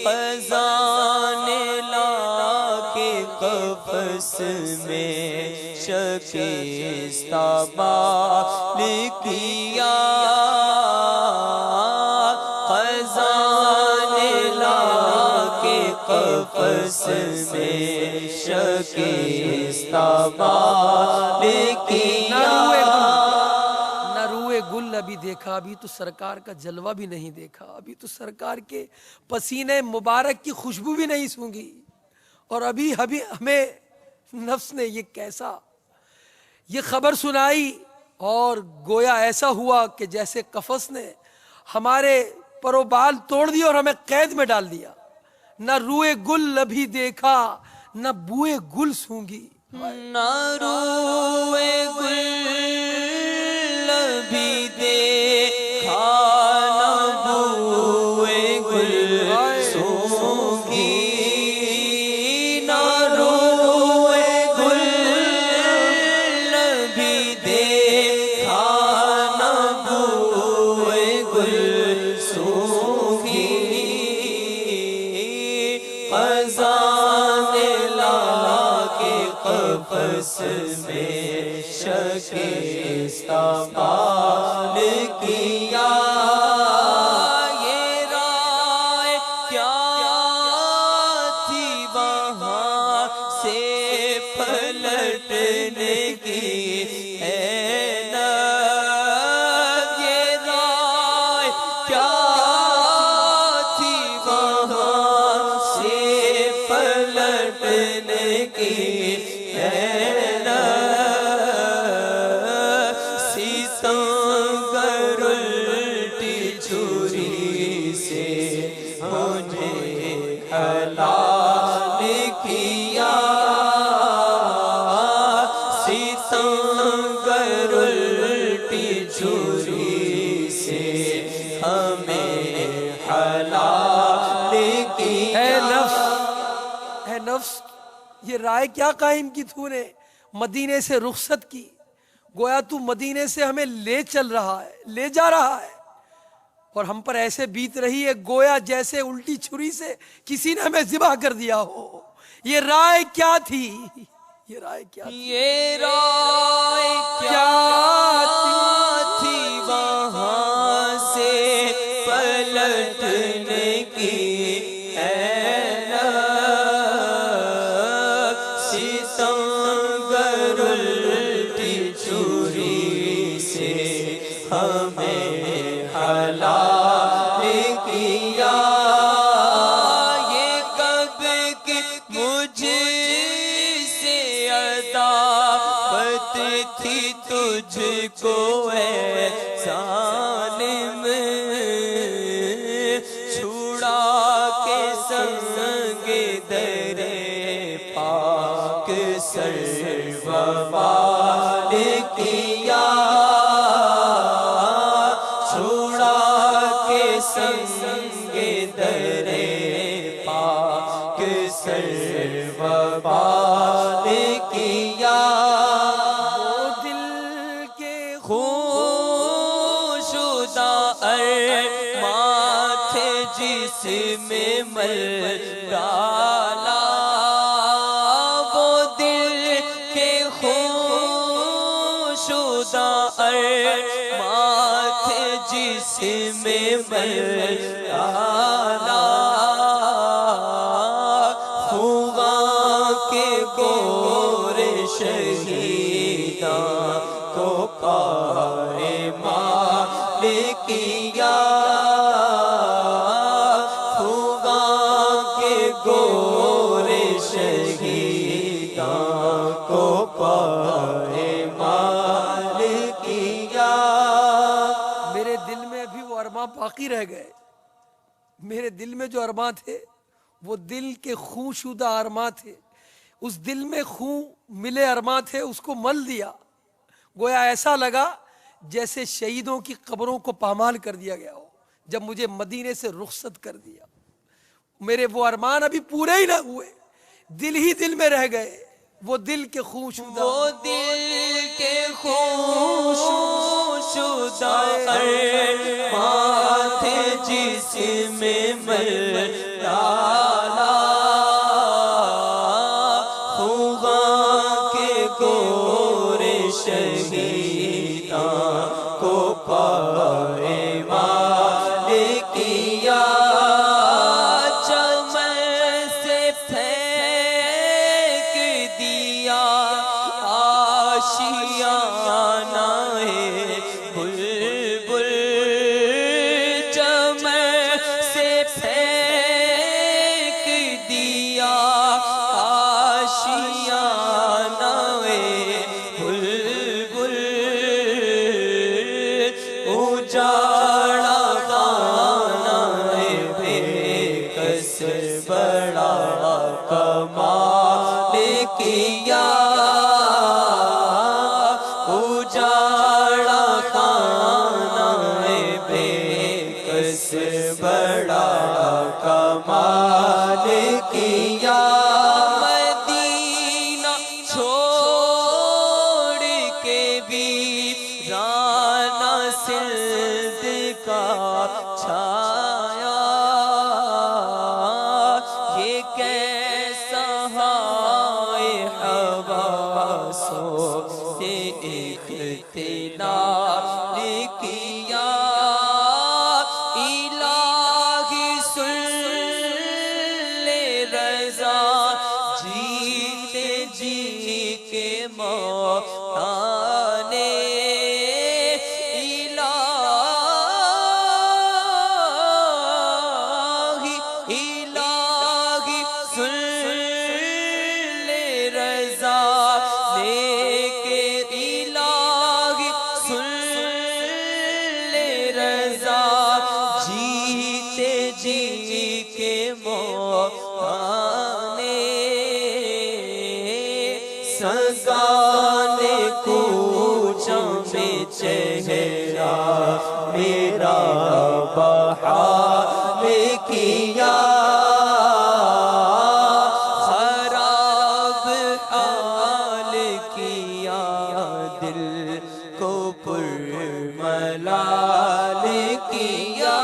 खजाने लाके कफस में शकीस्ता बाल किया, खजाने लाके कफस में शकीस्ता बाल किया। गुल अभी देखा, अभी तो सरकार का जलवा भी नहीं देखा, अभी तो सरकार के पसीने मुबारक की खुशबू भी नहीं सूंघी, और अभी अभी हमें नफ्स ने ये खबर सुनाई और गोया ऐसा हुआ कि जैसे कफस ने हमारे परोबाल तोड़ दिए और हमें कैद में डाल दिया। न रुए गुल अभी देखा, न बुए गुल सूंघी, न रुए गुल भी देखा, न बुए गुल सूंघी, न रोए गुल भी देखा, न बुए गुल सूंघी, खजाने लाके कफस में शकीस्ता बाल किया। ये राय क्या थी वहाँ से पलटने की है न, ये राय क्या थी वहाँ से पलटने की है न, सितमगर उल्टी छुरी से मुझे हलाल किया, सितमगर उल्टी छुरी से हमें हलाल किया। है नफ्स, ये राय क्या कायम की तूने, मदीने से रुखसत की, गोया तू मदीने से हमें ले चल रहा है, ले जा रहा है, और हम पर ऐसे बीत रही है गोया जैसे उल्टी छुरी से किसी ने हमें ज़िबा कर दिया हो। ये राय क्या थी, ये राय क्या थी, ये राय क्या थी वहाँ से पलटने की है न, सितमगर उल्टी छुरी से हमें हलाल किया। ये कब की मुझसे अदावत थी तुझको ऐ जालिम, छुड़ा के संगे दरे पाक सर्ववाल किया, छुड़ा के संगे दरे पाक सर्ववाल किया। वो दिल के खुशुदा अरमां थे जिसमें मर डाला, वो दिल के खुशुदा अरमां थे जिसमें मर डाला, खुदा के गोरे शहीदा को पाए माल किया, खुदा के गोरे शहीदा को पाए माल किया। मेरे दिल में अभी वो अरमां बाकी रह गए, मेरे दिल में जो अरमां थे वो दिल के खूंशुदा अरमां थे, उस दिल में खूं मिले अरमां थे, उसको मल दिया। गोया ऐसा लगा जैसे शहीदों की कब्रों को पामाल कर दिया गया हो जब मुझे मदीने से रुखसत कर दिया। मेरे वो अरमान अभी पूरे ही ना हुए, दिल ही दिल में रह गए, वो दिल के खूंशुदा, वो दिल के खूंशुदा अरमान थे जिसमें मर डाला खुदा के गोरे शहीदां को पाए मालिकिया चमन से फेंक दिया आशियाना बुलबुल चमन से फेंक दिया आशियाना बुलबुल उजाड़ा गाना बेकस बड़ा कमाल किया उजाड़ा खाना बेकस बड़ा कमाल किया मदीना छोड़ के भी राना सिल्द का छाया ये कैसा हाय हवासों से इख्तिलाफ किया इलाही सुन ले रज़ा जीते जी के मौला ने इलाही सुन ले रज़ा लेके इलाही सुन ले रज़ा जीते जी के मौला ने सगाने कूचों में चेहरा मेरा बहाल किया खराब हाल किया दिल को पुरमलाल किया